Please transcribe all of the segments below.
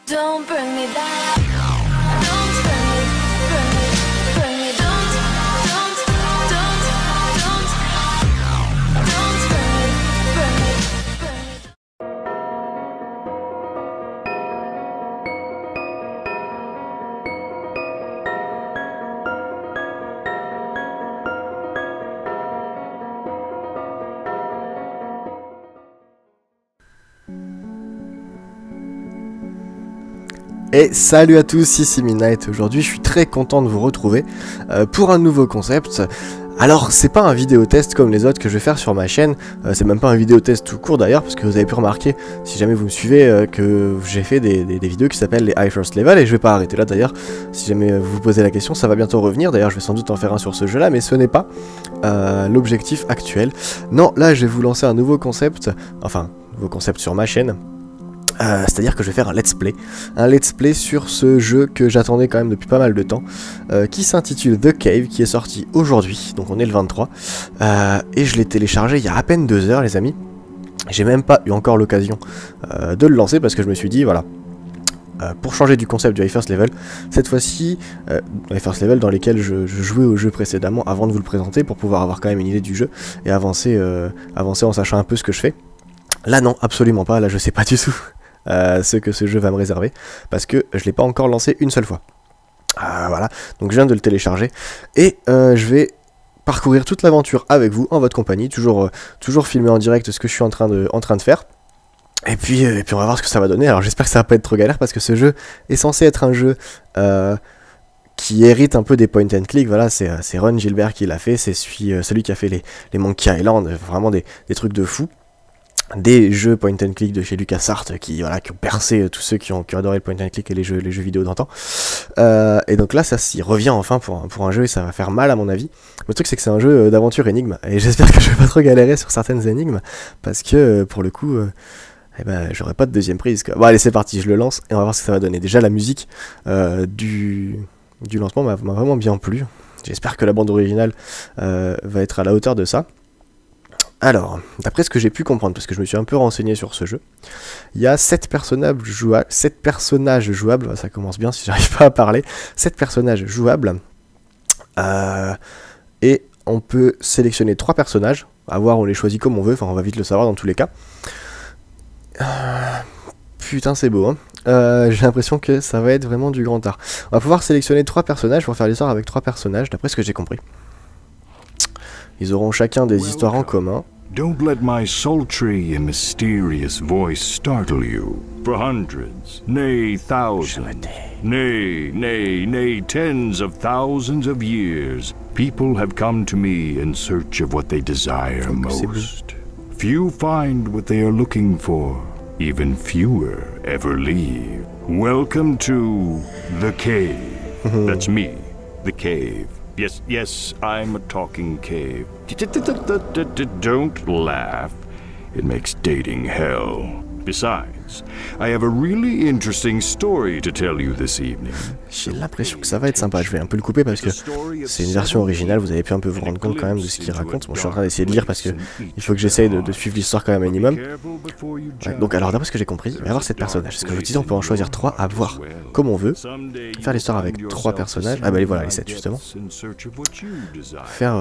Don't bring me back. Don't bring me, don't bring me. Et salut à tous, ici Midnight. Aujourd'hui je suis très content de vous retrouver pour un nouveau concept. Alors c'est pas un vidéo test comme les autres que je vais faire sur ma chaîne, c'est même pas un vidéo test tout court d'ailleurs, parce que vous avez pu remarquer, si jamais vous me suivez, que j'ai fait des vidéos qui s'appellent les High First Level, et je vais pas arrêter là d'ailleurs. Si jamais vous vous posez la question, ça va bientôt revenir, d'ailleurs je vais sans doute en faire un sur ce jeu là, mais ce n'est pas l'objectif actuel. Non, là je vais vous lancer un nouveau concept sur ma chaîne. C'est-à-dire que je vais faire un let's play sur ce jeu que j'attendais quand même depuis pas mal de temps, qui s'intitule The Cave, qui est sorti aujourd'hui, donc on est le 23, et je l'ai téléchargé il y a à peine 2 heures les amis. J'ai même pas eu encore l'occasion de le lancer parce que je me suis dit voilà, pour changer du concept du High First Level, cette fois-ci, High First Level dans lesquels je jouais au jeu précédemment avant de vous le présenter, pour pouvoir avoir quand même une idée du jeu et avancer en sachant un peu ce que je fais. Là non, absolument pas, là je sais pas du tout ce que ce jeu va me réserver, parce que je l'ai pas encore lancé une seule fois. Voilà, donc je viens de le télécharger, et je vais parcourir toute l'aventure avec vous, en votre compagnie, toujours filmer en direct ce que je suis en train de faire. Et puis on va voir ce que ça va donner. Alors j'espère que ça va pas être trop galère, parce que ce jeu est censé être un jeu qui hérite un peu des point and click. Voilà, c'est Ron Gilbert qui l'a fait, c'est celui qui a fait les Monkey Island, vraiment des trucs de fou. Des jeux point and click de chez LucasArts qui ont percé tous ceux qui ont adoré le point and click et les jeux vidéo d'antan. Et donc là ça s'y revient enfin pour un jeu, et ça va faire mal à mon avis. Le truc c'est que c'est un jeu d'aventure énigme, et j'espère que je vais pas trop galérer sur certaines énigmes, parce que pour le coup j'aurai pas de deuxième prise quoi. Bon allez, c'est parti, je le lance et on va voir ce que ça va donner. Déjà la musique du lancement m'a vraiment bien plu. J'espère que la bande originale va être à la hauteur de ça. Alors, d'après ce que j'ai pu comprendre, parce que je me suis un peu renseigné sur ce jeu, il y a 7 personnages jouables, ça commence bien si j'arrive pas à parler, 7 personnages jouables, et on peut sélectionner 3 personnages, à voir, on les choisit comme on veut, enfin on va vite le savoir dans tous les cas. Putain c'est beau, hein. J'ai l'impression que ça va être vraiment du grand art. On va pouvoir sélectionner 3 personnages pour faire l'histoire avec 3 personnages, d'après ce que j'ai compris. Ils auront chacun des histoires en commun. Don't let my sultry and mysterious voice startle you. For hundreds, nay thousands, nay tens of thousands of years, people have come to me in search of what they desire most. Few find what they are looking for. Even fewer ever leave. Welcome to The Cave. That's me, The Cave. Yes, I'm a talking cave. Don't laugh. It makes dating hell. Besides, I have a really interesting story to tell you this evening. J'ai l'impression que ça va être sympa. Je vais un peu le couper parce que c'est une version originale. Vous avez pu un peu vous rendre compte quand même de ce qu'il raconte. Bon, je suis en train d'essayer de lire parce que il faut que j'essaye de suivre l'histoire quand même un minimum. Ouais, donc alors d'après ce que j'ai compris, il va y avoir 7 personnages. Ce que je vous disais, on peut en choisir 3 à voir comme on veut. Faire l'histoire avec 3 personnages. Ah bah voilà, les 7 justement. Faire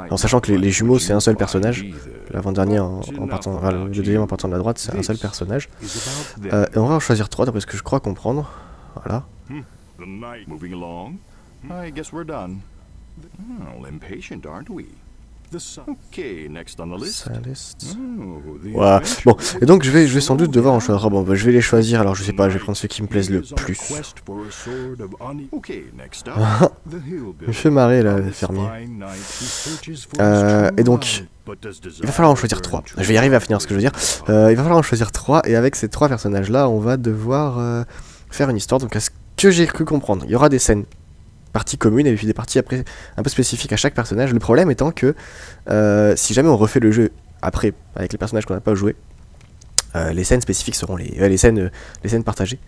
en sachant que les jumeaux c'est un seul personnage. L'avant-dernier le deuxième en partant de la droite, c'est un seul personnage. Et on va en choisir 3 d'après ce que je crois comprendre. Voilà. Moving along. I guess we're done. Oh, impatient, aren't we? Okay, next on the list. Voilà. Bon, et donc je vais sans doute devoir en choisir. Bon, bah, je vais les choisir. Alors je sais pas, je vais prendre ceux qui me plaisent le plus. Il me fait marrer là, le fermier. Et donc, il va falloir en choisir 3. Je vais y arriver à finir ce que je veux dire. Il va falloir en choisir 3, et avec ces 3 personnages là, on va devoir faire une histoire. Donc à ce que j'ai cru comprendre, il y aura des scènes parties communes et puis des parties après un peu spécifiques à chaque personnage. Le problème étant que si jamais on refait le jeu après avec les personnages qu'on n'a pas joué, les scènes spécifiques seront les scènes partagées,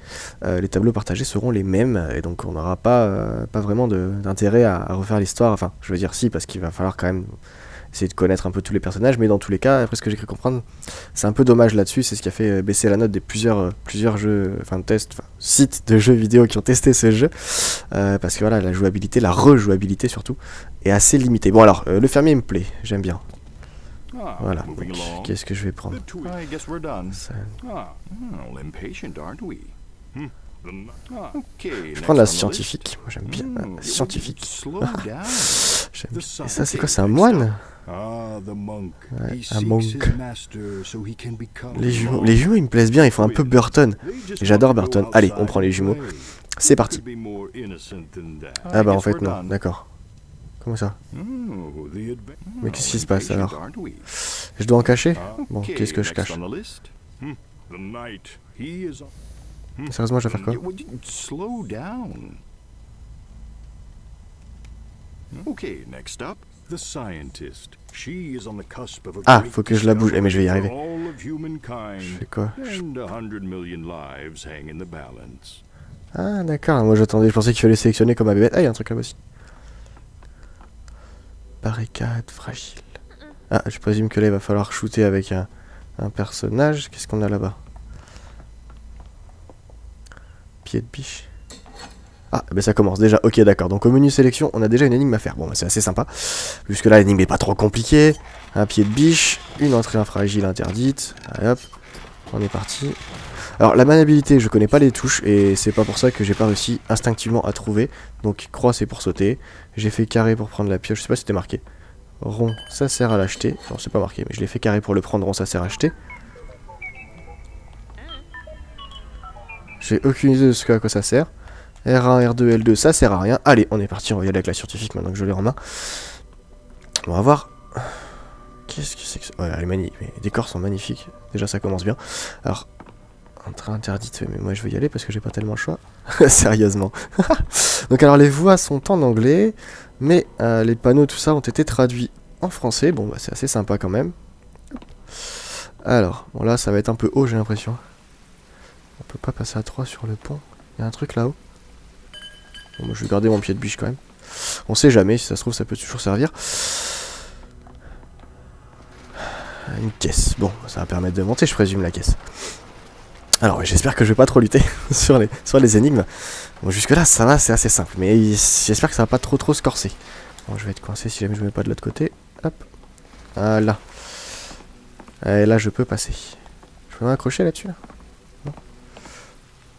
les tableaux partagés seront les mêmes, et donc on n'aura pas vraiment d'intérêt à refaire l'histoire. Enfin, je veux dire si, parce qu'il va falloir quand même essayer de connaître un peu tous les personnages, mais dans tous les cas, après ce que j'ai cru comprendre, c'est un peu dommage là-dessus, c'est ce qui a fait baisser la note des plusieurs jeux, enfin tests, sites de jeux vidéo qui ont testé ce jeu, parce que voilà, la jouabilité, la rejouabilité surtout, est assez limitée. Bon alors, le fermier me plaît, j'aime bien. Voilà, qu'est-ce que je vais prendre? Ça... Je vais prendre la scientifique, moi j'aime bien la scientifique. J'aime bien. Et ça c'est quoi, c'est un moine? Ouais, un monk. Les jumeaux ils me plaisent bien, ils font un peu Burton. Et j'adore Burton. Allez, on prend les jumeaux. C'est parti. Ah bah en fait non, d'accord. Comment ça? Mais qu'est-ce qui se passe alors? Je dois en cacher? Bon, qu'est-ce que je cache? Sérieusement, je vais faire quoi? Ah, faut que je la bouge. Eh mais je vais y arriver. Je fais quoi? Ah d'accord, moi j'attendais, je pensais qu'il fallait sélectionner comme un bébé. Ah, il y a un truc là-bas aussi. Barricade fragile. Ah, je présume que là il va falloir shooter avec un personnage. Qu'est-ce qu'on a là-bas? Pied de biche. Ah, ben ça commence déjà. Ok, d'accord. Donc au menu sélection, on a déjà une énigme à faire. Bon, bah, c'est assez sympa. Jusque là, l'énigme n'est pas trop compliquée. Un pied de biche, une entrée infragile interdite. Allez hop, on est parti. Alors la maniabilité, je connais pas les touches et c'est pas pour ça que j'ai pas réussi instinctivement à trouver. Donc croix c'est pour sauter. J'ai fait carré pour prendre la pioche. Je sais pas si c'était marqué. Rond, ça sert à l'acheter. Non, c'est pas marqué, mais je l'ai fait carré pour le prendre. Rond, ça sert à acheter. J'ai aucune idée de à quoi ça sert. R1, R2, L2, ça sert à rien. Allez, on est parti, on va y aller avec la scientifique maintenant que je l'ai en main. On va voir. Qu'est-ce que c'est que ça? Ouais, les décors sont magnifiques. Déjà, ça commence bien. Alors, entrée interdite, mais moi je vais y aller parce que j'ai pas tellement le choix. Sérieusement. Donc, alors, les voix sont en anglais, mais les panneaux, tout ça, ont été traduits en français. Bon, bah, c'est assez sympa quand même. Alors, bon, là, ça va être un peu haut, j'ai l'impression. On peut pas passer à 3 sur le pont. Il y a un truc là-haut. Bon, moi, je vais garder mon pied de biche quand même. On sait jamais, si ça se trouve, ça peut toujours servir. Une caisse. Bon, ça va permettre de monter, je présume, la caisse. Alors, j'espère que je vais pas trop lutter sur les énigmes. Bon, jusque-là, ça va, c'est assez simple. Mais j'espère que ça va pas trop se corser. Bon, je vais être coincé si jamais je me mets pas de l'autre côté. Hop. Voilà. Et là, je peux passer. Je peux m'accrocher là-dessus, là.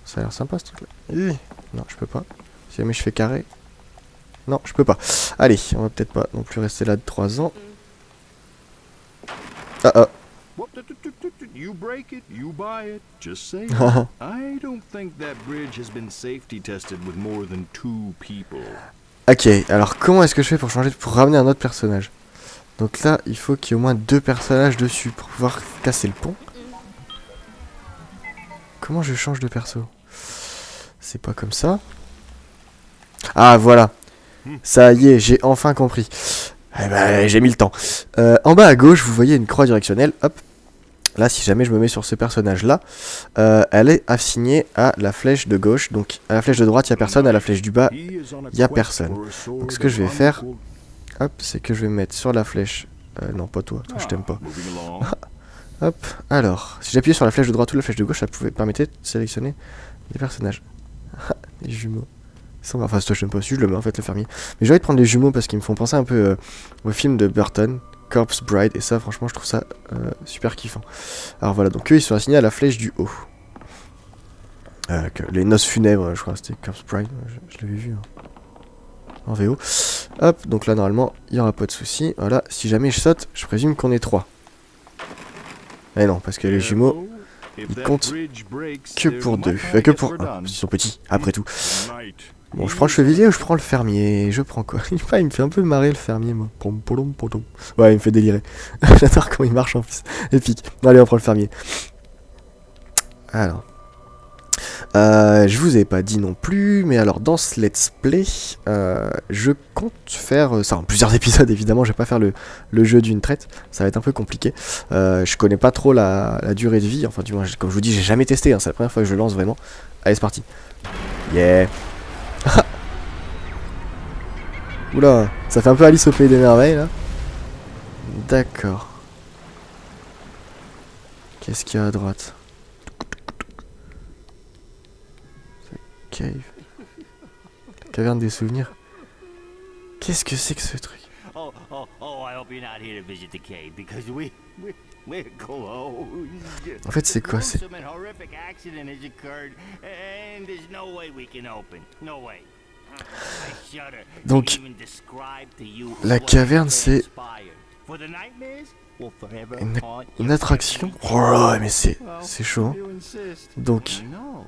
Ça a l'air sympa ce truc là. Non, je peux pas. Si jamais je fais carré. Non, je peux pas. Allez, on va peut-être pas non plus rester là de 3 ans. Ah ah. Ok, alors comment est-ce que je fais pour ramener un autre personnage? Donc là, il faut qu'il y ait au moins 2 personnages dessus pour pouvoir casser le pont. Comment je change de perso? C'est pas comme ça. Ah voilà. Ça y est, j'ai enfin compris. Eh ben, j'ai mis le temps. En bas à gauche, vous voyez une croix directionnelle. Hop. Là, si jamais je me mets sur ce personnage-là, elle est assignée à la flèche de gauche. Donc, à la flèche de droite, il n'y a personne. À la flèche du bas, il n'y a personne. Donc, ce que je vais faire, hop, c'est que je vais me mettre sur la flèche... non, pas toi, je t'aime pas. Hop, alors, si j'appuyais sur la flèche de droite ou la flèche de gauche, ça permettait de sélectionner des personnages. Les jumeaux. Enfin, je n'aime pas si je le mets en fait, le fermier. Mais j'ai envie de prendre les jumeaux parce qu'ils me font penser un peu au film de Burton, Corpse Bride, et ça, franchement, je trouve ça super kiffant. Alors voilà, donc eux, ils sont assignés à la flèche du haut. Les noces funèbres, je crois, c'était Corpse Bride, je l'avais vu en VO. Hop, donc là, normalement, il n'y aura pas de souci. Voilà, si jamais je saute, je présume qu'on est 3. Mais non, parce que les jumeaux, ils comptent que pour 2. Que pour 1. Ils sont petits, après tout. Bon, je prends le chevalier ou je prends le fermier? Je prends quoi? Il me fait un peu marrer le fermier, moi. Ouais, il me fait délirer. J'adore comment il marche en plus. Épique. Allez, on prend le fermier. Alors. Je vous ai pas dit non plus, mais alors dans ce let's play, je compte faire ça en plusieurs épisodes évidemment, je vais pas faire le jeu d'une traite, ça va être un peu compliqué. Je connais pas trop la durée de vie, enfin du moins comme je vous dis j'ai jamais testé, hein, c'est la première fois que je lance vraiment. Allez c'est parti. Yeah. Oula, ça fait un peu Alice au pays des merveilles là. D'accord. Qu'est-ce qu'il y a à droite? Cave. La caverne des souvenirs. Qu'est-ce que c'est que ce truc? Oh, I hope you're not here to visit the cave because we're closed. En fait, c'est quoi? C'est Some horrific accident has occurred and there's no way we can open. No way. I shudder to Donc, even describe to you la what caverne, c'est transpired. For the nightmares will forever une, haunt une your attraction. memory. Oh là là, mais c'est Well, chaud. Hein. you insist. Donc, No.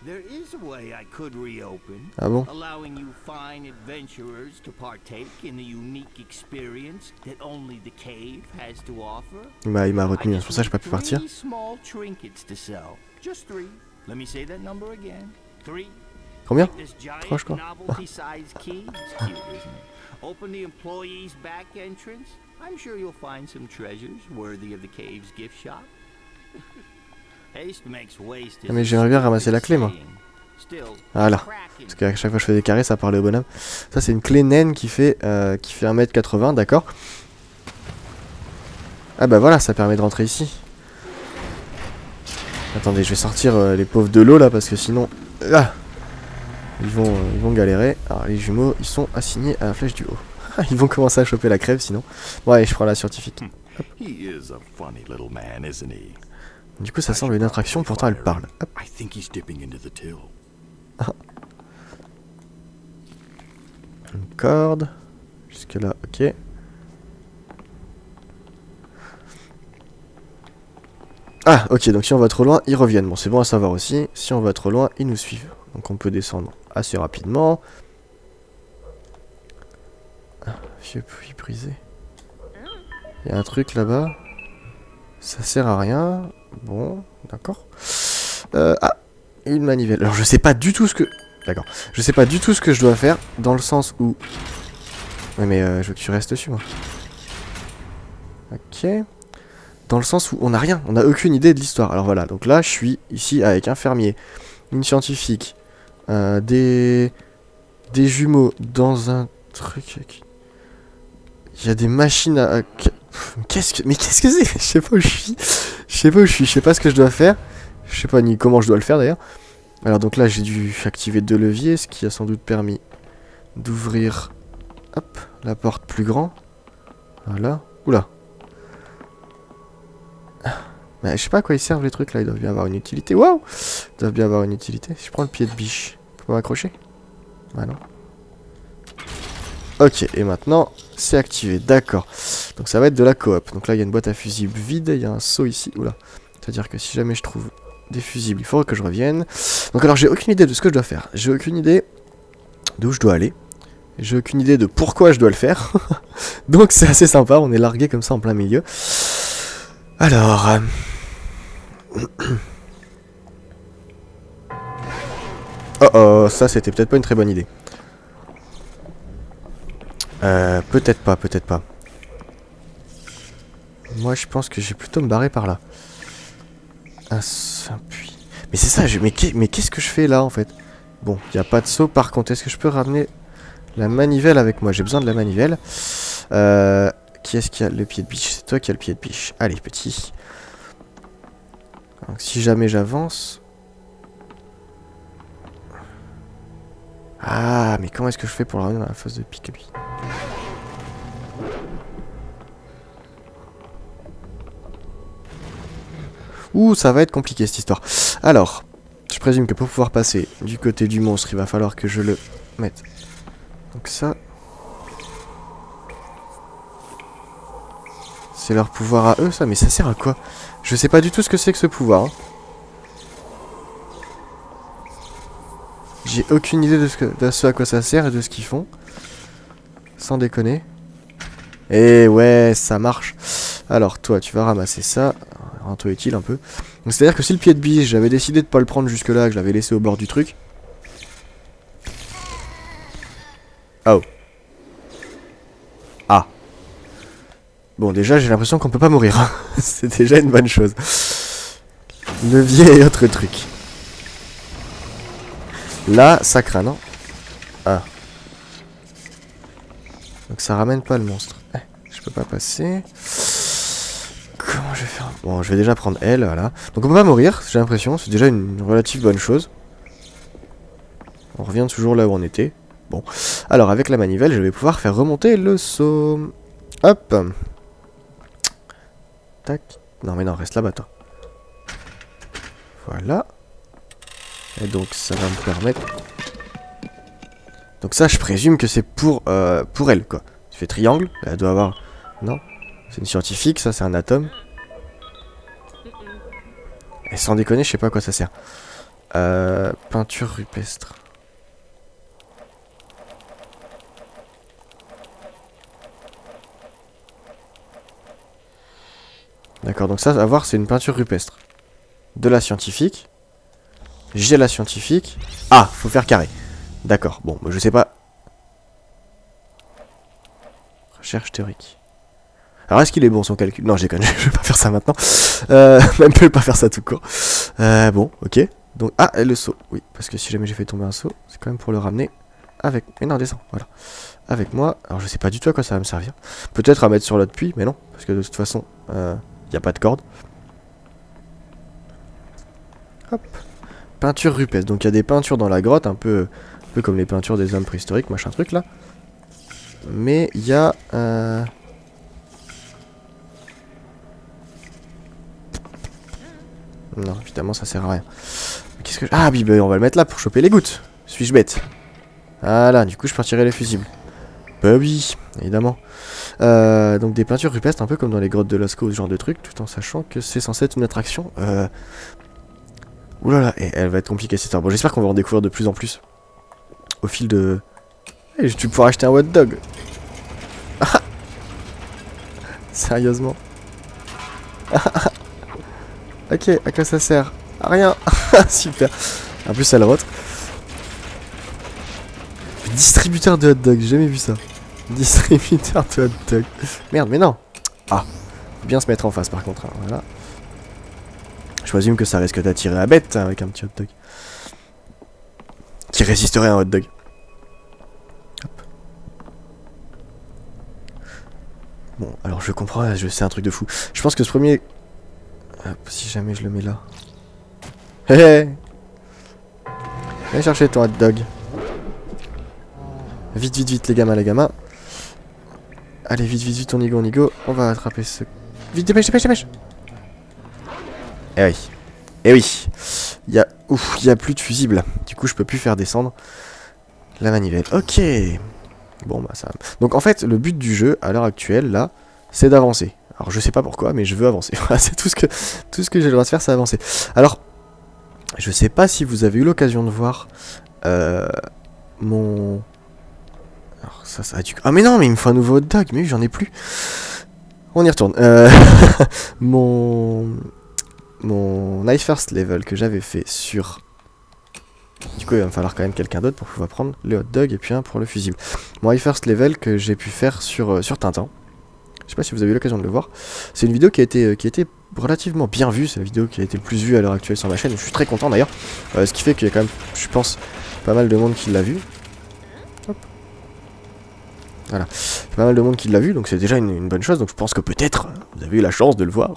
There is a way I could reopen. ah bon? Allowing you fine adventurers to partake in the unique experience that only the cave has to offer. Il m'a retenu, c'est pour ça que j'ai pas pu partir. 3 small trinkets to sell. Just 3. Let me say that number again. 3. Combien? This giant 3 je crois. novelty-sized key. It's cute, isn't it? Open the employee's back entrance. I'm sure you'll find some treasures worthy of the cave's gift shop. Haste makes waste. Ah, mais j'aimerais bien ramasser la clé, moi. Voilà. Parce qu'à chaque fois que je fais des carrés, ça parlait au bonhomme. Ça, c'est une clé naine qui fait 1m80, d'accord. Ah bah voilà, ça permet de rentrer ici. Attendez, je vais sortir les pauvres de l'eau là, parce que sinon... Ah, ils vont galérer. Alors les jumeaux, ils sont assignés à la flèche du haut. Ils vont commencer à choper la crève sinon. Bon allez, je prends la scientifique. He is a funny little man, isn't he? Du coup ça semble une attraction, pourtant elle parle. Hop. I think he's dipping into the till. Une corde. Jusque là, ok. Ah ok, donc si on va trop loin, ils reviennent. Bon c'est bon à savoir aussi. Si on va trop loin, ils nous suivent. Donc on peut descendre assez rapidement. Ah, vieux puits brisé. Il y a un truc là-bas. Ça sert à rien. Bon, d'accord. Ah, une manivelle. Alors je sais pas du tout ce que... D'accord. Je sais pas du tout ce que je dois faire. Dans le sens où... Ouais mais je veux que tu restes dessus moi. Ok. Dans le sens où on n'a rien. On n'a aucune idée de l'histoire. Alors voilà. Donc là je suis ici avec un fermier. Une scientifique. Des jumeaux dans un truc. Il y a des machines à... qu'est-ce que c'est? Je sais pas où je suis. Je sais pas ce que je dois faire. Je sais pas ni comment je dois le faire d'ailleurs. Alors donc là j'ai dû activer 2 leviers, ce qui a sans doute permis d'ouvrir hop la porte plus grand. Voilà. Oula. Mais je sais pas à quoi ils servent les trucs là, ils doivent bien avoir une utilité. Waouh! Ils doivent bien avoir une utilité. Si je prends le pied de biche, je peux m'accrocher? Ah non. Ok, et maintenant c'est activé, d'accord. Donc ça va être de la coop. Donc là il y a une boîte à fusibles vide, il y a un seau ici. Oula. C'est-à-dire que si jamais je trouve des fusibles, il faudra que je revienne. Donc alors j'ai aucune idée de ce que je dois faire. J'ai aucune idée d'où je dois aller. J'ai aucune idée de pourquoi je dois le faire. Donc c'est assez sympa, on est largué comme ça en plein milieu. Alors... Oh, ça c'était peut-être pas une très bonne idée. Peut-être pas, peut-être pas. Moi je pense que j'ai plutôt me barrer par là. Un puits. Mais c'est ça, mais qu'est-ce que je fais là en fait? Bon, il n'y a pas de seau. Par contre, est-ce que je peux ramener la manivelle avec moi? J'ai besoin de la manivelle. Qui est-ce qui a le pied de biche? C'est toi qui as le pied de biche. Allez, petit. Donc, si jamais j'avance... Ah, mais comment est-ce que je fais pour le ramener dans la phase de pique lui? Ouh, ça va être compliqué cette histoire. Alors, je présume que pour pouvoir passer du côté du monstre, il va falloir que je le mette. Donc ça... C'est leur pouvoir à eux, ça? Mais ça sert à quoi? Je sais pas du tout ce que c'est que ce pouvoir. Hein. J'ai aucune idée de ce à quoi ça sert et de ce qu'ils font. Sans déconner. Et ouais, ça marche. Alors toi, tu vas ramasser ça. Rends-toi utile un peu. C'est-à-dire que si le pied de biche, j'avais décidé de pas le prendre jusque là, que je l'avais laissé au bord du truc. Oh. Ah. Bon, déjà, j'ai l'impression qu'on peut pas mourir. C'est déjà une bonne chose. Levier et autres trucs. Là, ça craint, non? Ah. Donc ça ramène pas le monstre. Je sais peux pas passer. Comment je vais faire? Bon, je vais déjà prendre elle, voilà. Donc on peut pas mourir, j'ai l'impression. C'est déjà une relative bonne chose. On revient toujours là où on était. Bon. Alors, avec la manivelle, je vais pouvoir faire remonter le saut. Hop. Tac. Non, mais non, reste là-bas, toi. Voilà. Et donc, ça va me permettre... Donc ça, je présume que c'est pour elle, quoi. Tu fais triangle, elle doit avoir... Non, c'est une scientifique, ça, c'est un atome. Et sans déconner, je sais pas à quoi ça sert. Peinture rupestre. D'accord, donc ça, à voir, c'est une peinture rupestre. De la scientifique. J'ai la scientifique. Ah, faut faire carré. D'accord, bon, je sais pas. Recherche théorique. Alors, est-ce qu'il est bon son calcul? Non, je déconne, je vais pas faire ça maintenant. Même je vais pas faire ça tout court. Bon, ok. Donc, ah, le saut. Oui, parce que si jamais j'ai fait tomber un saut, c'est quand même pour le ramener avec... Mais non, descends, voilà. Avec moi. Alors, je sais pas du tout à quoi ça va me servir. Peut-être à mettre sur l'autre puits, mais non. Parce que de toute façon, y a pas de corde. Hop. Peinture rupestre. Donc, il y a des peintures dans la grotte, un peu comme les peintures des hommes préhistoriques, machin truc là. Mais il y a... Non, évidemment, ça sert à rien. Qu'est-ce que... Ah, oui, bah, on va le mettre là pour choper les gouttes. Suis-je bête? Voilà, du coup, je partirai les fusibles. Bah oui, évidemment. Donc, des peintures rupestres, un peu comme dans les grottes de Lascaux, ce genre de truc, tout en sachant que c'est censé être une attraction. Oulala, et elle va être compliquée cette histoire. Bon, j'espère qu'on va en découvrir de plus en plus. Au fil de... Hey, tu pourras acheter un hot dog. Sérieusement. Ok, à quoi ça sert? À rien. Super. En plus, elle rote. Distributeur de hot dog, j'ai jamais vu ça. Distributeur de hot dog. Merde, mais non. Ah, faut bien se mettre en face par contre. Hein. Voilà. Je présume que ça risque d'attirer à bête hein, avec un petit hot dog. Qui résisterait à un hot dog. Hop. Bon, alors je comprends, c'est un truc de fou. Je pense que ce premier... Hop, si jamais je le mets là. Hé hé. Viens chercher ton hot dog. Vite, vite, vite, les gamins. Allez, vite, vite, vite, on y go. On va attraper ce... Vite, dépêche, dépêche, dépêche. Eh oui. Eh oui. Il y a plus de fusible. Du coup, je peux plus faire descendre la manivelle. Ok. Bon, bah ça... Donc, en fait, le but du jeu, à l'heure actuelle, là, c'est d'avancer. Alors, je sais pas pourquoi, mais je veux avancer. Voilà, c'est tout ce que j'ai le droit de faire, c'est avancer. Alors, je sais pas si vous avez eu l'occasion de voir mon... Alors, ça a dû... Ah, mais non, mais il me faut un nouveau hot dog. Mais oui, j'en ai plus. On y retourne. Mon My First Level que j'avais fait sur... Du coup, il va me falloir quand même quelqu'un d'autre pour pouvoir prendre le hot dog et puis un pour le fusible. Mon My First Level que j'ai pu faire sur Tintin. Je sais pas si vous avez eu l'occasion de le voir. C'est une vidéo qui a été relativement bien vue. C'est la vidéo qui a été le plus vue à l'heure actuelle sur ma chaîne. Je suis très content d'ailleurs. Ce qui fait qu'il y a quand même, je pense, pas mal de monde qui l'a vu. Hop. Voilà. Il y a pas mal de monde qui l'a vu, donc c'est déjà une bonne chose. Donc je pense que peut-être vous avez eu la chance de le voir.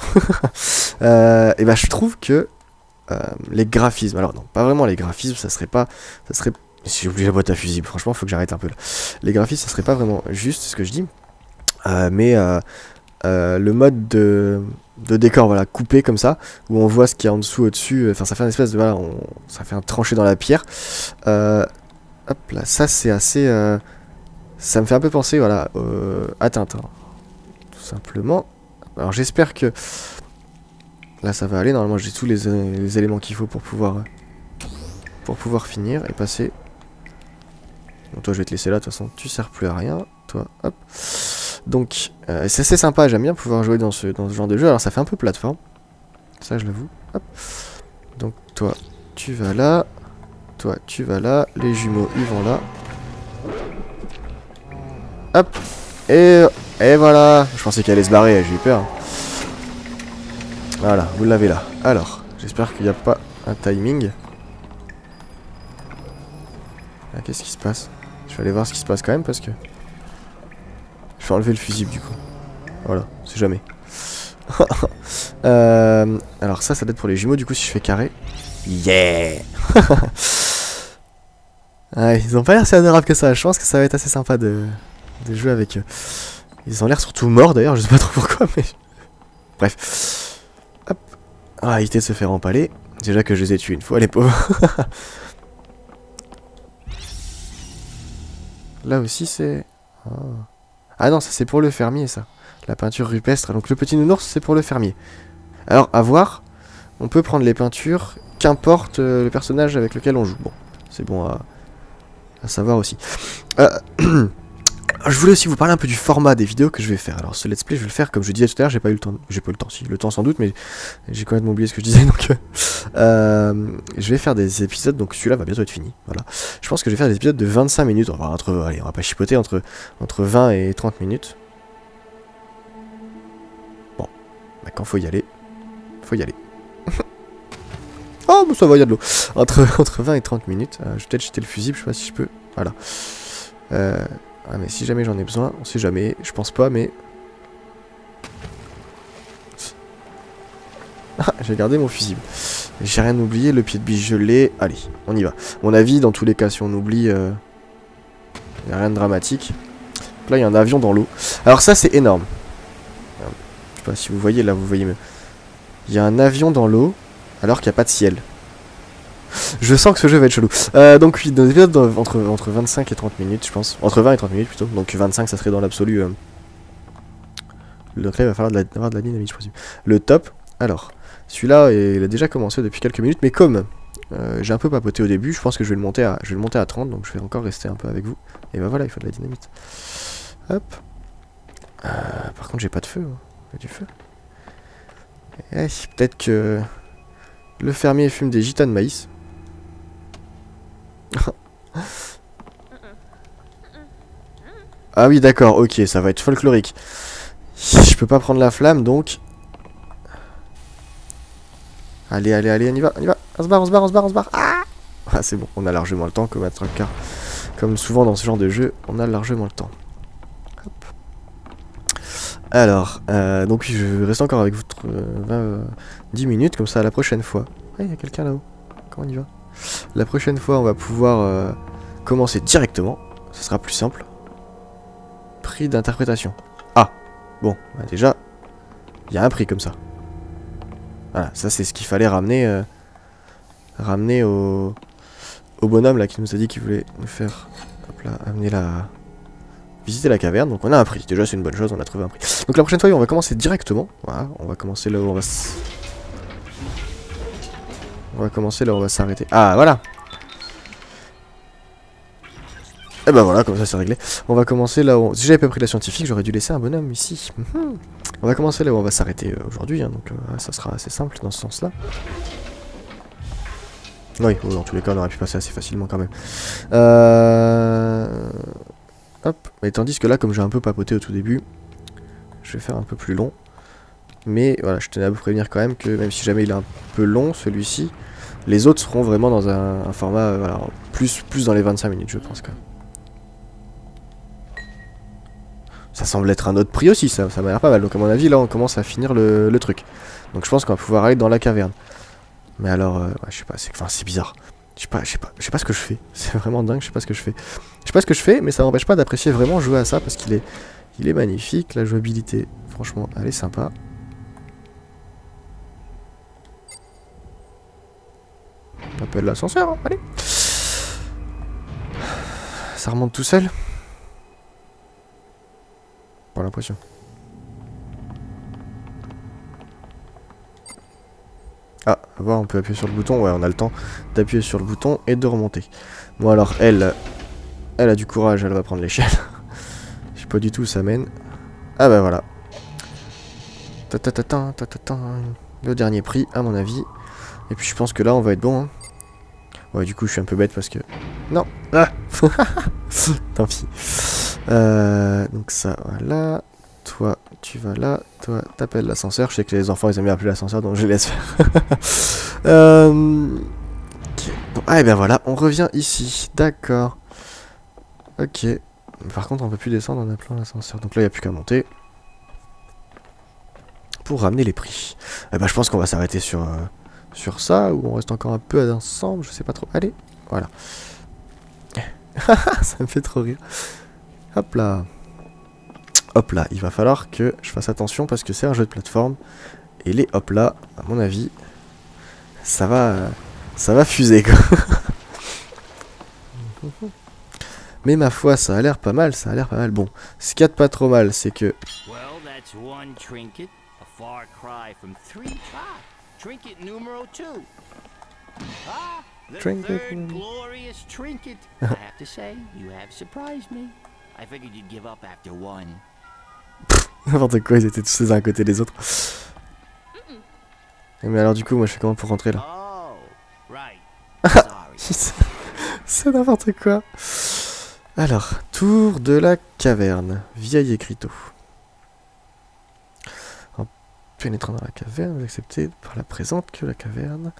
Et ben je trouve que les graphismes, alors non, pas vraiment les graphismes, ça serait... Si j'ai oublié la boîte à fusible, franchement, faut que j'arrête un peu là. Les graphismes, ça serait pas vraiment juste ce que je dis. Mais le mode de décor, voilà, coupé comme ça, où on voit ce qu'il y a en dessous, au-dessus, enfin ça fait une espèce de... Voilà, ça fait un tranché dans la pierre. Hop là, ça c'est assez... ça me fait un peu penser, voilà, à Tintin. Tout simplement. Alors j'espère que... Là ça va aller, normalement j'ai tous les éléments qu'il faut pour pouvoir finir et passer. Bon, toi je vais te laisser là, de toute façon tu sers plus à rien. Toi, hop. Donc c'est assez sympa, j'aime bien pouvoir jouer dans ce genre de jeu. Alors ça fait un peu plateforme, ça je l'avoue. Hop. Donc toi tu vas là, toi tu vas là, les jumeaux ils vont là. Hop. Et voilà. Je pensais qu'elle allait se barrer, j'ai eu peur. Voilà, vous l'avez là. Alors, j'espère qu'il n'y a pas un timing. Ah, qu'est-ce qui se passe? Je vais aller voir ce qui se passe quand même parce que... Je vais enlever le fusible du coup. Voilà, c'est jamais. Alors ça doit être pour les jumeaux, du coup si je fais carré. Yeah. Ah, ils ont pas l'air si adorables que ça, je pense que ça va être assez sympa de jouer avec eux. Ils ont l'air surtout morts d'ailleurs, je sais pas trop pourquoi, mais... Bref. Hop. Ah, éviter de se faire empaler. Déjà que je les ai tués une fois, les pauvres. Là aussi c'est... Oh. Ah non, ça c'est pour le fermier ça. La peinture rupestre, donc le petit nounours c'est pour le fermier. Alors, à voir, on peut prendre les peintures, qu'importe le personnage avec lequel on joue. Bon, c'est bon à savoir aussi. Je voulais aussi vous parler un peu du format des vidéos que je vais faire. Alors ce let's play je vais le faire comme je disais tout à l'heure, j'ai pas eu le temps, si, le temps sans doute, mais j'ai quand même oublié ce que je disais, donc je vais faire des épisodes, donc celui-là va bientôt être fini, voilà. Je pense que je vais faire des épisodes de 25 minutes, enfin allez, on va pas chipoter, entre 20 et 30 minutes. Bon, bah, quand faut y aller, faut y aller. Oh, bah, ça va, il y a de l'eau. Entre 20 et 30 minutes, je vais peut-être jeter le fusible, je sais pas si je peux, voilà. Ah mais si jamais j'en ai besoin, on sait jamais, je pense pas mais... Ah, j'ai gardé mon fusible. J'ai rien oublié, le pied de biche je l'ai. Allez, on y va. Mon avis, dans tous les cas, si on oublie, y a rien de dramatique. Là, il y a un avion dans l'eau. Alors ça, c'est énorme. Je sais pas si vous voyez, là, vous voyez mieux. Il y a un avion dans l'eau, alors qu'il n'y a pas de ciel. Je sens que ce jeu va être chelou. Donc oui, dans des épisodes entre 25 et 30 minutes, je pense. Entre 20 et 30 minutes plutôt. Donc 25, ça serait dans l'absolu. Donc là, il va falloir avoir de la dynamique, je présume. Le top. Alors, celui-là, il a déjà commencé depuis quelques minutes. Mais comme j'ai un peu papoté au début, je pense que je vais le monter à 30. Donc je vais encore rester un peu avec vous. Et bah voilà, il faut de la dynamite. Hop. Par contre, j'ai pas de feu. Hein. J'ai du feu. Eh, peut-être que le fermier fume des gitas de maïs. Ah oui d'accord, ok, ça va être folklorique. Je peux pas prendre la flamme donc. Allez, on y va, on se barre. Ah, c'est bon, on a largement le temps comme à Trucker. Comme souvent dans ce genre de jeu, on a largement le temps. Hop. Alors, donc je reste encore avec vous 10 minutes, comme ça la prochaine fois. Ah, il y a quelqu'un là-haut. Comment on y va? La prochaine fois, on va pouvoir commencer directement. Ce sera plus simple. Prix d'interprétation. Ah, bon, bah déjà, il y a un prix comme ça. Voilà, ça c'est ce qu'il fallait ramener, au bonhomme là qui nous a dit qu'il voulait nous faire, hop là, visiter la caverne. Donc on a un prix. Déjà c'est une bonne chose, on a trouvé un prix. Donc la prochaine fois, on va commencer directement. Voilà, on va commencer là où on va s'arrêter. Ah, voilà. Et ben voilà, comme ça c'est réglé. On va commencer là où... Si j'avais pas pris la scientifique, j'aurais dû laisser un bonhomme ici. On va commencer là où on va s'arrêter aujourd'hui, hein, donc ça sera assez simple dans ce sens-là. Oui, dans tous les cas, on aurait pu passer assez facilement quand même. Hop, mais tandis que là, comme j'ai un peu papoté au tout début, je vais faire un peu plus long. Mais voilà, je tenais à vous prévenir quand même que même si jamais il est un peu long, celui-ci, les autres seront vraiment dans un format, voilà, plus dans les 25 minutes, je pense quand même. Ça semble être un autre prix aussi, ça m'a l'air pas mal. Donc à mon avis, là, on commence à finir le truc. Donc je pense qu'on va pouvoir aller dans la caverne. Mais alors, ouais, je sais pas, c'est bizarre. Je sais pas ce que je fais. C'est vraiment dingue, je sais pas ce que je fais. Je sais pas ce que je fais, mais ça m'empêche pas d'apprécier vraiment jouer à ça parce qu'il est magnifique. La jouabilité, franchement, elle est sympa. On appelle l'ascenseur, hein, allez. Ça remonte tout seul. Pas l'impression. Ah, à voir, on peut appuyer sur le bouton. Ouais, on a le temps d'appuyer sur le bouton et de remonter. Bon alors, elle a du courage, elle va prendre l'échelle. Je sais pas du tout où ça mène. Ah bah voilà. Le dernier prix, à mon avis. Et puis je pense que là, on va être bon. Hein. Ouais, du coup, je suis un peu bête parce que... Non. Ah. Tant pis. Donc ça, voilà. Toi, tu vas là. Toi, t'appelles l'ascenseur. Je sais que les enfants, ils aiment bien appeler l'ascenseur, donc je les laisse faire. Okay. Bon, ah, et ben voilà, on revient ici. D'accord. Ok. Par contre, on peut plus descendre en appelant l'ascenseur. Donc là, il n'y a plus qu'à monter. pour ramener les prix. Eh ben, je pense qu'on va s'arrêter sur ça, ou on reste encore un peu ensemble, je sais pas trop. Allez, voilà. Ça me fait trop rire. Hop là. Hop là, il va falloir que je fasse attention parce que c'est un jeu de plateforme. Et les hop là, à mon avis, ça va fuser quoi. Mais ma foi, ça a l'air pas mal, ça a l'air pas mal. Bon, ce qu'il y a de pas trop mal, c'est que... Well, that's one trinket, a far cry from 3. Ah, trinket numero 2. Ah, the Trinket. third glorious trinket. I have to say, you have surprised me. I figured you'd give up after 1. N'importe quoi, ils étaient tous les uns à côté des autres. Mais alors du coup, moi je fais comment pour rentrer là? Oh, right. Sorry. C'est n'importe quoi. Alors, tour de la caverne, vieil écriteau. En pénétrant dans la caverne, vous acceptez par la présente que la caverne,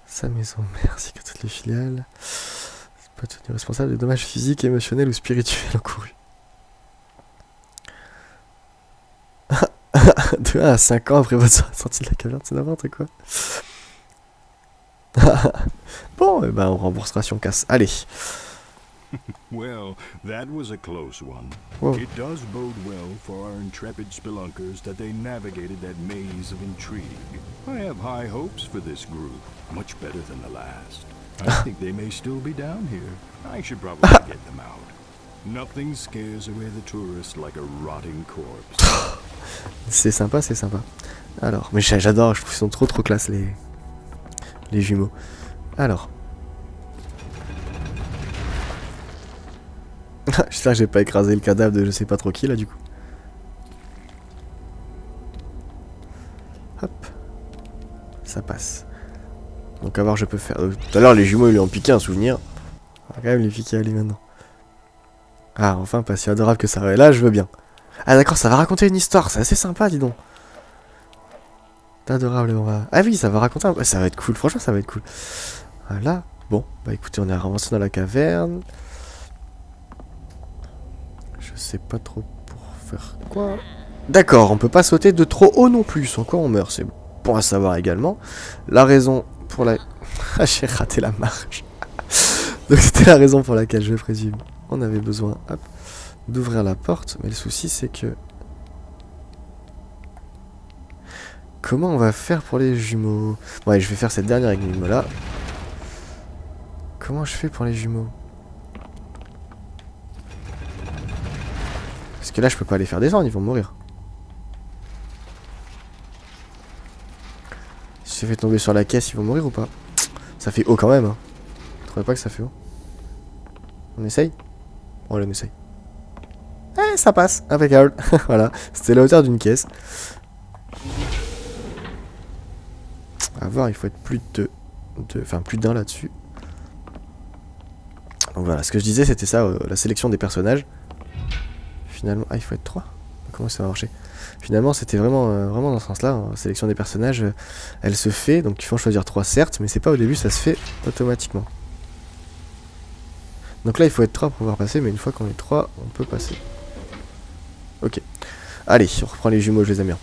sa maison mère, ainsi que toutes les filiales, peut tenir responsable des dommages physiques, émotionnels ou spirituels encourus. De 1 à 5 ans après votre sortie de la caverne, c'est n'importe quoi. Bon, eh ben on remboursera si on casse. Allez. Well, that was a close one. Whoa. It does bode well for our intrepid spelunkers that they navigated that maze of intrigue. I have high hopes for this group, much better than the last. I think they may still be down here. I should probably get them out. Nothing scares away the tourist like a rotting corpse. C'est sympa, c'est sympa. Alors, mais j'adore, je trouve qu'ils sont trop classe les jumeaux. Alors. J'espère que j'ai pas écrasé le cadavre de je sais pas trop qui là du coup. Hop. Ça passe. Donc à voir je peux faire... tout à l'heure les jumeaux ils lui ont piqué un souvenir. On va quand même les piquer à lui maintenant. Ah enfin pas si adorable que ça. Là je veux bien. Ah d'accord, ça va raconter une histoire, c'est assez sympa dis donc. C'est adorable, on va... Ah oui, ça va raconter un... Ça va être cool, franchement ça va être cool. Voilà, bon, bah écoutez, on est avancé dans la caverne. Je sais pas trop pour faire quoi. D'accord, on peut pas sauter de trop haut non plus, sans quoi on meurt, c'est bon à savoir également. La raison pour la... Ah, j'ai raté la marche. Donc c'était la raison pour laquelle je présume on avait besoin, hop, d'ouvrir la porte, mais le souci c'est que... Comment on va faire pour les jumeaux? Ouais, je vais faire cette dernière énigme là. Comment je fais pour les jumeaux? Parce que là je peux pas les faire descendre, ils vont mourir. Si je les fais tomber sur la caisse, ils vont mourir ou pas? Ça fait haut quand même, hein. Vous trouvez pas que ça fait haut? On essaye? Bon, allez, on essaye. Eh, ça passe, impeccable. Voilà, c'était la hauteur d'une caisse. À voir, il faut être plus de enfin plus d'un là-dessus. Donc voilà, ce que je disais c'était ça, la sélection des personnages. Finalement, ah il faut être 3. Comment ça va marcher? Finalement c'était vraiment dans ce sens-là, hein. La sélection des personnages, elle se fait, donc il faut en choisir 3 certes, mais c'est pas au début, ça se fait automatiquement. Donc là il faut être 3 pour pouvoir passer, mais une fois qu'on est 3, on peut passer. Ok. Allez, on reprend les jumeaux, je les aime bien.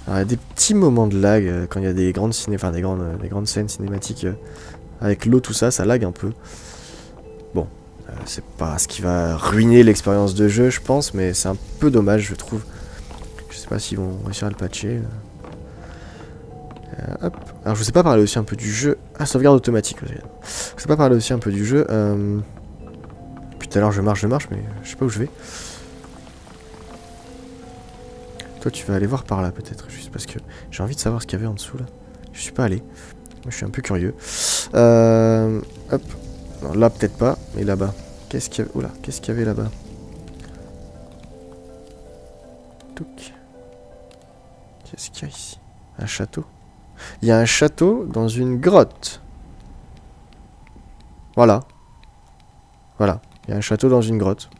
Alors, il y a des petits moments de lag quand il y a des grandes des grandes scènes cinématiques avec l'eau, tout ça, ça lag un peu. Bon, c'est pas ce qui va ruiner l'expérience de jeu, je pense, mais c'est un peu dommage, je trouve. Je sais pas s'ils vont réussir à le patcher. Hop. Alors, je vous ai pas parlé aussi un peu du jeu. Ah, sauvegarde automatique. Je vous ai pas parlé aussi un peu du jeu. Puis tout à l'heure, je marche, mais je sais pas où je vais. Toi tu vas aller voir par là peut-être, juste parce que j'ai envie de savoir ce qu'il y avait en dessous là. Je suis pas allé. Moi je suis un peu curieux. Hop. Non, là peut-être pas, mais là-bas. Qu'est-ce qu'il y avait? Oula, qu'est-ce qu'il y avait là-bas? Touc. Qu'est-ce qu'il y a ici? Un château. Il y a un château dans une grotte. Voilà. Voilà. Il y a un château dans une grotte.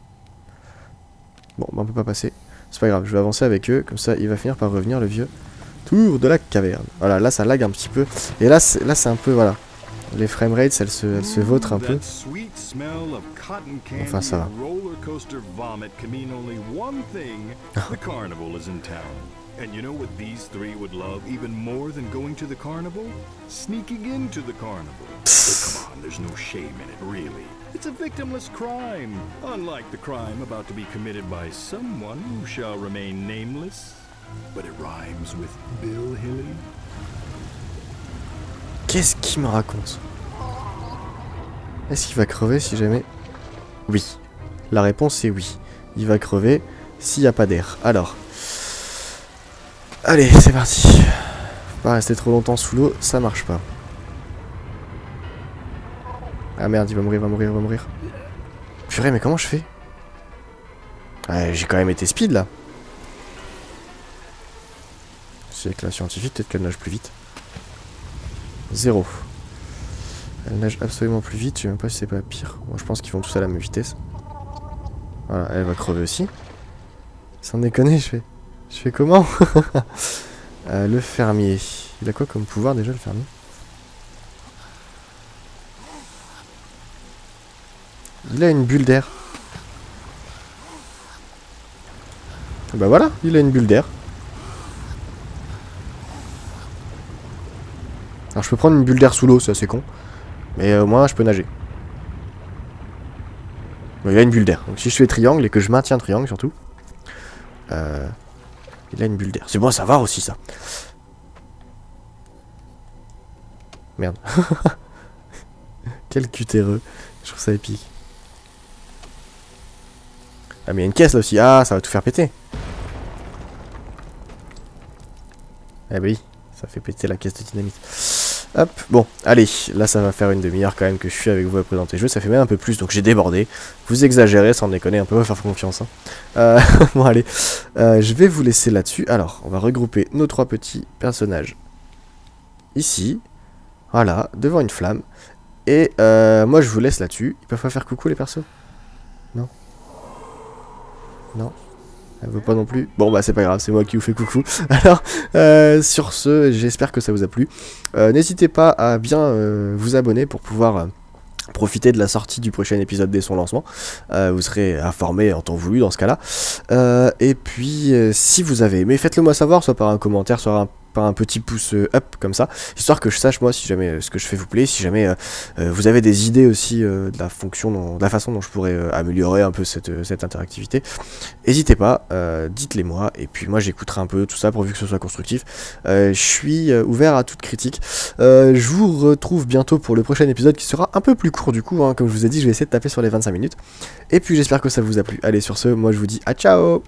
Bon, bah on peut pas passer. C'est pas grave, je vais avancer avec eux, comme ça il va finir par revenir le vieux tour de la caverne. Voilà, là ça lag un petit peu. Et là c'est un peu, voilà. Les framerates, elles se vautrent un peu. Enfin, ça va. And you know what these three would love even more than going to the carnival? Sneaking into the carnival. Oh, come on, there's no shame in it, really. It's a victimless crime, unlike the crime about to be committed by someone who shall remain nameless. But it rhymes with Bill Hilly. Qu'est-ce qu'il me raconte? Est-ce qu'il va crever si jamais? Oui. La réponse est oui. Il va crever s'il n'y a pas d'air. Alors... Allez, c'est parti. Faut pas rester trop longtemps sous l'eau, ça marche pas. Ah merde, il va mourir, il va mourir. Purée, mais comment je fais? J'ai quand même été speed là. C'est avec la scientifique, peut-être qu'elle nage plus vite. 0. Elle nage absolument plus vite, je sais même pas si c'est pas pire. Moi je pense qu'ils vont tous à la même vitesse. Voilà, elle va crever aussi. Sans déconner, je fais comment? Le fermier. Il a quoi comme pouvoir déjà, le fermier? Il a une bulle d'air. Bah voilà, il a une bulle d'air. Alors je peux prendre une bulle d'air sous l'eau, c'est assez con. Mais au moins je peux nager. Bon, il a une bulle d'air. Donc si je fais triangle et que je maintiens triangle surtout. Il a une bulle d'air. C'est bon à savoir aussi ça. Merde. Quel cutéreux. Je trouve ça épique. Ah mais il y a une caisse là aussi. Ah ça va tout faire péter. Eh bah oui. Ça fait péter la caisse de dynamite. Hop, bon, allez, là ça va faire une demi-heure quand même que je suis avec vous à présenter le jeu, ça fait même un peu plus, donc j'ai débordé. Vous exagérez, sans déconner, un peu, on va faire confiance. Hein. Bon, allez, je vais vous laisser là-dessus. Alors, on va regrouper nos 3 petits personnages ici, voilà, devant une flamme. Et moi je vous laisse là-dessus. Ils peuvent pas faire coucou les persos? Non? Non? Elle veut pas non plus. Bon bah c'est pas grave, c'est moi qui vous fais coucou. Alors sur ce, j'espère que ça vous a plu. N'hésitez pas à bien vous abonner pour pouvoir profiter de la sortie du prochain épisode dès son lancement. Vous serez informé en temps voulu dans ce cas-là. Et puis si vous avez aimé, faites-le moi savoir, soit par un commentaire, soit par un petit pouce up comme ça, histoire que je sache moi si jamais ce que je fais vous plaît, si jamais vous avez des idées aussi de la fonction, de la façon dont je pourrais améliorer un peu cette interactivité. N'hésitez pas, dites-les moi, et puis moi j'écouterai un peu tout ça pourvu que ce soit constructif. Je suis ouvert à toute critique. Je vous retrouve bientôt pour le prochain épisode qui sera un peu plus court du coup, hein, comme je vous ai dit, je vais essayer de taper sur les 25 minutes. Et puis j'espère que ça vous a plu. Allez sur ce, moi je vous dis à ciao.